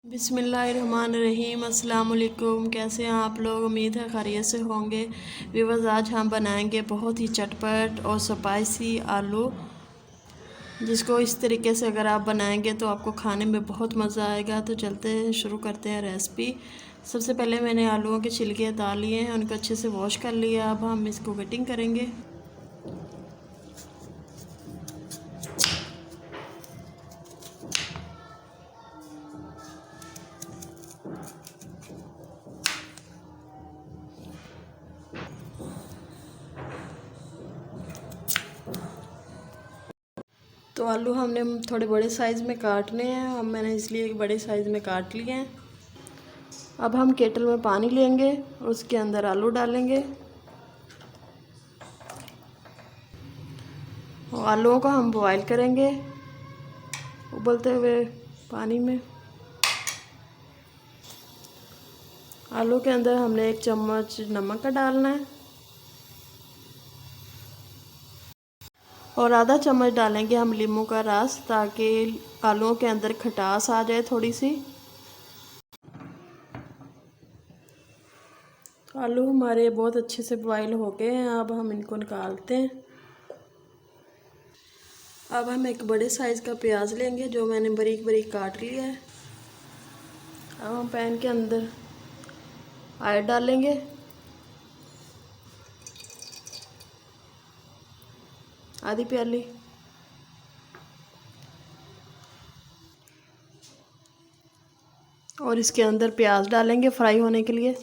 बिस्मिल्लाहिर्रहमानिर्रहीम। अस्सलाम वालेकुम। कैसे हैं आप लोग? उम्मीद है खैरियत से होंगे। व्यूअर्स, आज हम बनाएंगे बहुत ही चटपट और स्पाइसी आलू, जिसको इस तरीके से अगर आप बनाएंगे तो आपको खाने में बहुत मज़ा आएगा। तो चलते हैं, शुरू करते हैं रेसिपी। सबसे पहले मैंने आलूओं के छिलके उतार लिए हैं, उनको अच्छे से वॉश कर लिया। अब हम इसको कटिंग करेंगे। तो आलू हमने थोड़े बड़े साइज़ में काटने हैं, अब मैंने इसलिए एक बड़े साइज़ में काट लिए हैं। अब हम केटल में पानी लेंगे और उसके अंदर आलू डालेंगे और आलूओं को हम बॉईल करेंगे उबलते हुए पानी में। आलू के अंदर हमने 1 चम्मच नमक का डालना है और आधा चम्मच डालेंगे हम नींबू का रस, ताकि आलूओं के अंदर खटास आ जाए थोड़ी सी। आलू हमारे बहुत अच्छे से बॉईल हो गए हैं, अब हम इनको निकालते हैं। अब हम एक बड़े साइज़ का प्याज लेंगे, जो मैंने बारीक बारीक काट लिया है। अब हम पैन के अंदर ऑयल डालेंगे, आधी प्याली। और इसके अंदर प्याज डालेंगे फ्राई होने के लिए।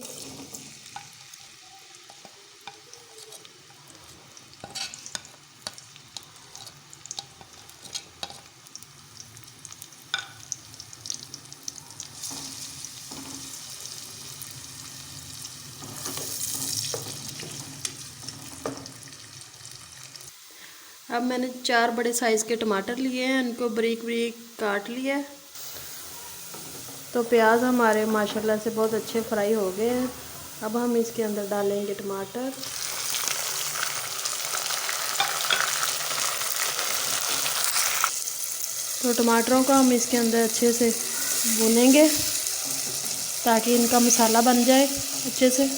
अब मैंने 4 बड़े साइज़ के टमाटर लिए हैं, उनको बारीक बारीक काट लिया है। तो प्याज हमारे माशाल्लाह से बहुत अच्छे फ्राई हो गए हैं। अब हम इसके अंदर डालेंगे टमाटर। तो टमाटरों को हम इसके अंदर अच्छे से भूनेंगे ताकि इनका मसाला बन जाए अच्छे से।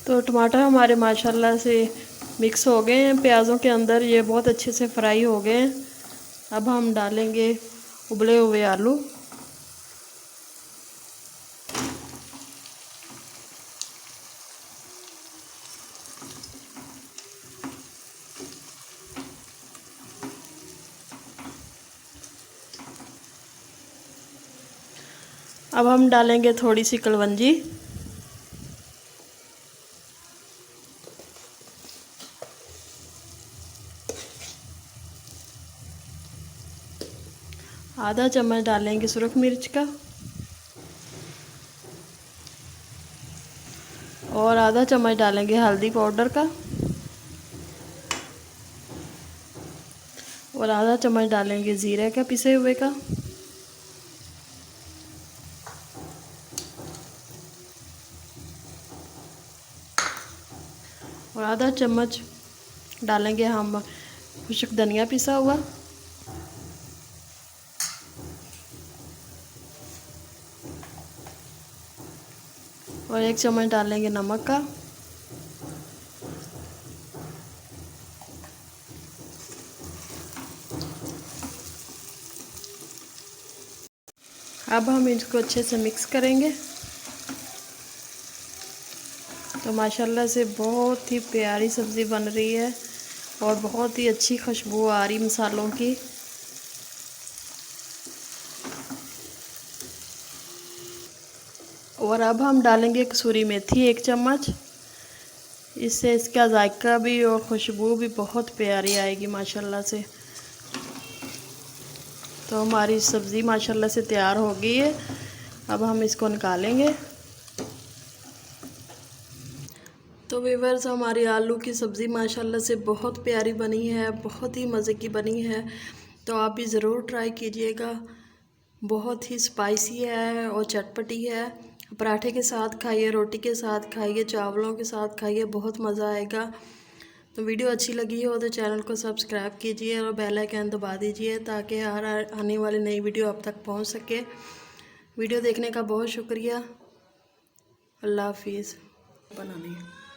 तो टमाटर हमारे माशाल्लाह से मिक्स हो गए हैं प्याज़ों के अंदर, ये बहुत अच्छे से फ्राई हो गए हैं। अब हम डालेंगे उबले हुए आलू। अब हम डालेंगे थोड़ी सी कलवंजी, आधा चम्मच डालेंगे सुरख मिर्च का और आधा चम्मच डालेंगे हल्दी पाउडर का और आधा चम्मच डालेंगे ज़ीरे का पिसे हुए का और आधा चम्मच डालेंगे हम खुश्क धनिया पिसा हुआ और 1 चम्मच डालेंगे नमक का। अब हम इसको अच्छे से मिक्स करेंगे। तो माशाल्लाह से बहुत ही प्यारी सब्ज़ी बन रही है और बहुत ही अच्छी खुशबू आ रही मसालों की। और अब हम डालेंगे कसूरी मेथी 1 चम्मच, इससे इसका जायका भी और खुशबू भी बहुत प्यारी आएगी माशाल्लाह से। तो हमारी सब्ज़ी माशाल्लाह से तैयार हो गई है, अब हम इसको निकालेंगे। तो व्यूअर्स, हमारी आलू की सब्ज़ी माशाल्लाह से बहुत प्यारी बनी है, बहुत ही मज़े की बनी है। तो आप भी ज़रूर ट्राई कीजिएगा। बहुत ही स्पाइसी है और चटपटी है। पराठे के साथ खाइए, रोटी के साथ खाइए, चावलों के साथ खाइए, बहुत मज़ा आएगा। तो वीडियो अच्छी लगी हो तो चैनल को सब्सक्राइब कीजिए और बेल आइकन दबा दीजिए ताकि हर आने वाली नई वीडियो आप तक पहुंच सके। वीडियो देखने का बहुत शुक्रिया। अल्लाह हाफिज़। बनानी है।